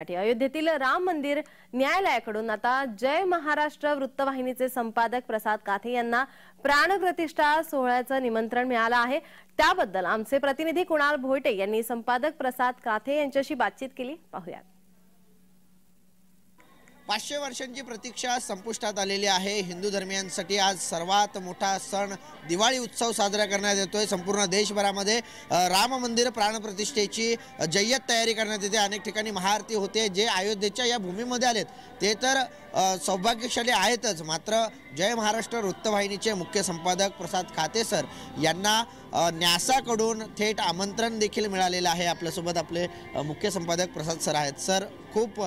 अयोध्येतील राम मंदिर न्यायालयाकडून आता जय महाराष्ट्र वृत्तवाहिनीचे संपादक प्रसाद काथे यांना प्राणप्रतिष्ठा सोहळ्याचं निमंत्रण मिळालं आहे। त्याबद्दल आमचे प्रतिनिधी कुणाल भोयटे यांनी संपादक प्रसाद काथे यांच्याशी बातचीत केली, पाहूया। 500 वर्षांची प्रतीक्षा संपुष्टात आलेली आहे। हिंदू धर्मियांसाठी आज सर्वात मोठा सण दिवाळी उत्सव साजरा करण्यात येतोय। संपूर्ण देशभरामध्ये राम मंदिर प्राणप्रतिष्ठेची जय्यत तयारी करण्यात येते। अनेक ठिकाणी महाआरती होते। जे अयोध्येच्या या भूमीमध्ये आलेत ते तर सौभाग्यशाली आहेतच, मात्र जय महाराष्ट्र वृत्तवाहिनीचे मुख्य संपादक प्रसाद काथे सर यांना न्यासाकडून थेट आमंत्रण देखील मिळालेलं आहे। आपल्यासोबत आपले मुख्य संपादक प्रसाद सर आहेत। सर, खूप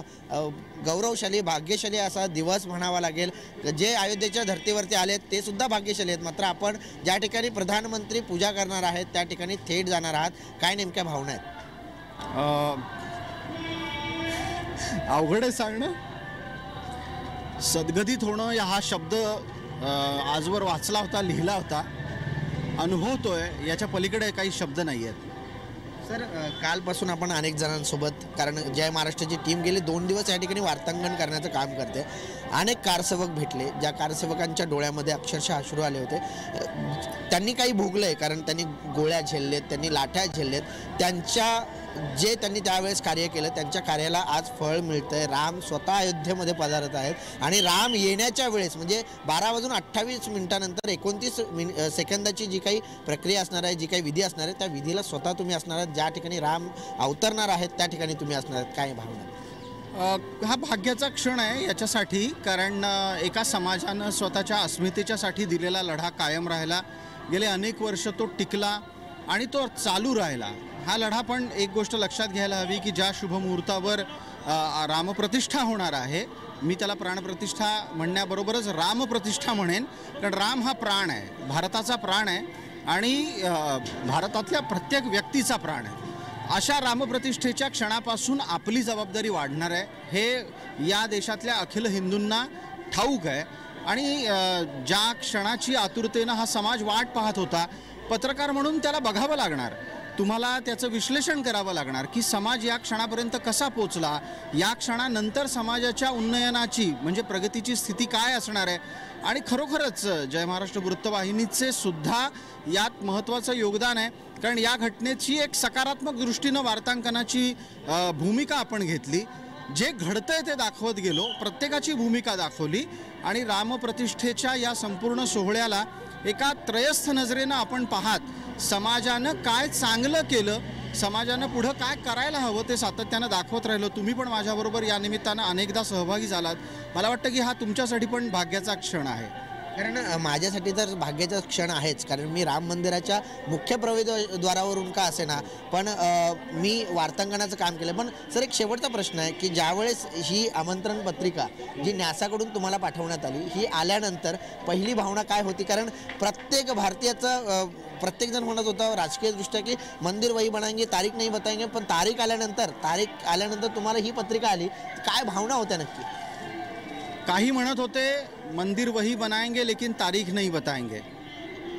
गौरवशाली भाग्यशाली असा दिवस म्हणावा लागेल। जे अयोध्येच्या धर्तीवरती आलेत ते सुद्धा भाग्यशाली आहेत, मात्र आपण ज्या ठिकाणी प्रधानमंत्री पूजा करणार आहेत त्या ठिकाणी थेट जाणार आहात, काय नेमक्या भावना आहेत? अवघड आहे सांगणं। सद्गदित होणं हा शब्द आजवर वाचला होता, लिहिला होता, अनुभवतोय, याच्या पलीकडे काही शब्द नाही आहेत। सर, कालपासून आपण अनेक जणांसोबत, कारण जय महाराष्ट्राची टीम गेली 2 दिवस या ठिकाणी वार्तांकन करण्याचं काम करते। अनेक कारसेवक भेटले, ज्या कारसेवकांच्या डोळ्यामध्ये अक्षरशः अश्रू आले होते। त्यांनी काही भोगलंय, कारण त्यांनी गोळ्या झेललेत, त्यांनी लाठ्या झेललेत, त्यांनी त्यावेळेस कार्य केलं त्यांच्या कार्याला आज फळ मिळतंय। राम स्वतः अयोध्येमध्ये पधारत आहेत आणि राम येण्याच्या वेळेस म्हणजे 12:28 नंतर 29 सेकंदाची जी काही प्रक्रिया असणार आहे, जी काही विधी असणार आहे, त्या विधीला स्वतः तुम्ही असणार आहात। ज्या ठिकाणी राम अवतरणार आहेत त्या ठिकाणी तुम्ही असणार आहात, काय भावना? हा भाग्याचा क्षण आहे याच्यासाठी, कारण एका समाजानं स्वतःच्या अस्मितेच्यासाठी दिलेला लढा कायम राहिला। गेले अनेक वर्ष तो टिकला आणि तो चालू राहिला। हा लढा, पण एक गोष्ट लक्षात घ्यायला हवी की ज्या शुभमुहूर्तावर रामप्रतिष्ठा होणार आहे, मी त्याला प्राणप्रतिष्ठा म्हणण्याबरोबरच रामप्रतिष्ठा म्हणेन, कारण राम हा प्राण आहे, भारताचा प्राण आहे आणि भारतातल्या प्रत्येक व्यक्तीचा प्राण आहे। अशा रामप्रतिष्ठेच्या क्षणापासून आपली जबाबदारी वाढणार आहे, हे या देशातल्या अखिल हिंदूंना ठाऊक आहे आणि ज्या क्षणाची आतुरतेनं हा समाज वाट पाहत होता, पत्रकार म्हणून त्याला बघावं लागणार, तुम्हाला त्याचं विश्लेषण करावं लागणार की समाज या क्षणापर्यंत कसा पोचला, या क्षणानंतर समाजाच्या उन्नयनाची म्हणजे प्रगतीची स्थिती काय असणार आहे। आणि खरोखरच जय महाराष्ट्र वृत्तवाहिनीचे सुद्धा यात महत्त्वाचं योगदान आहे, कारण या घटनेची एक सकारात्मक दृष्टीनं वार्तांकनाची भूमिका आपण घेतली। जे घडतंय ते दाखवत गेलो, प्रत्येकाची भूमिका दाखवली आणि रामप्रतिष्ठेच्या या संपूर्ण सोहळ्याला एका त्रयस्थ नजरेनं आपण पाहत समाजानं काय चांगलं केलं, समाजानं पुढं काय करायला हवं ते सातत्यानं दाखवत राहिलो। तुम्ही पण माझ्याबरोबर या निमित्तानं अनेकदा सहभागी झालात। मला वाटतं की हा तुमच्यासाठी पण भाग्याचा क्षण आहे। कारण माझ्यासाठी तर भाग्याचा क्षण आहेच, कारण मी राम मंदिराच्या मुख्य प्रवेशद्वारावरून का असेना पण मी वार्तांकनाचं काम केलं। पण सर, एक शेवटचा प्रश्न आहे की ज्यावेळेस ही आमंत्रण पत्रिका जी न्यासाकडून तुम्हाला पाठवण्यात आली, ही आल्यानंतर पहिली भावना काय होती? कारण प्रत्येक भारतीयाचं प्रत्येकजण म्हणत होता राजकीयदृष्ट्या की मंदिर वही बनाएंगे, तारीख नाही बताएंगे, पण तारीख आल्यानंतर तुम्हाला ही पत्रिका आली, काय भावना होत्या नक्की? काही म्हणत होते मंदिर वही बनाएंगे लेकिन तारीख नहीं बताएंगे,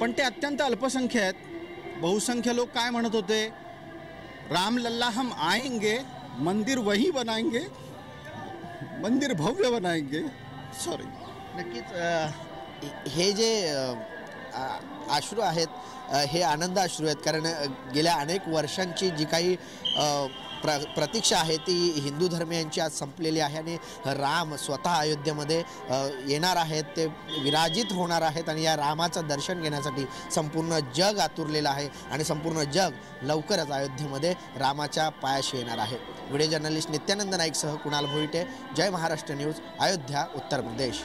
पण ते अत्यंत अल्पसंख्य आहेत। बहुसंख्य लोक काय म्हणत होते, राम लल्ला हम आएंगे, मंदिर वही बनाएंगे, मंदिर भव्य बनाएंगे। सॉरी, नक्कीच हे जे अश्रू आहेत हे आनंद अश्रू आहेत, कारण गेल्या अनेक वर्षांची जी काही प्रतीक्षा आहे ती हिंदू धर्मियांची आज संपलेली आहे आणि राम स्वतः अयोध्येमध्ये येणार आहेत, ते विराजित होणार आहेत आणि या रामाचं दर्शन घेण्यासाठी संपूर्ण जग आतुरलेलं आहे आणि संपूर्ण जग लवकरच अयोध्येमध्ये रामाच्या पायाशी येणार आहे। व्हिडिओ जर्नलिस्ट नित्यानंद नाईकसह कुणाल भोईटे, जय महाराष्ट्र न्यूज, अयोध्या, उत्तर प्रदेश।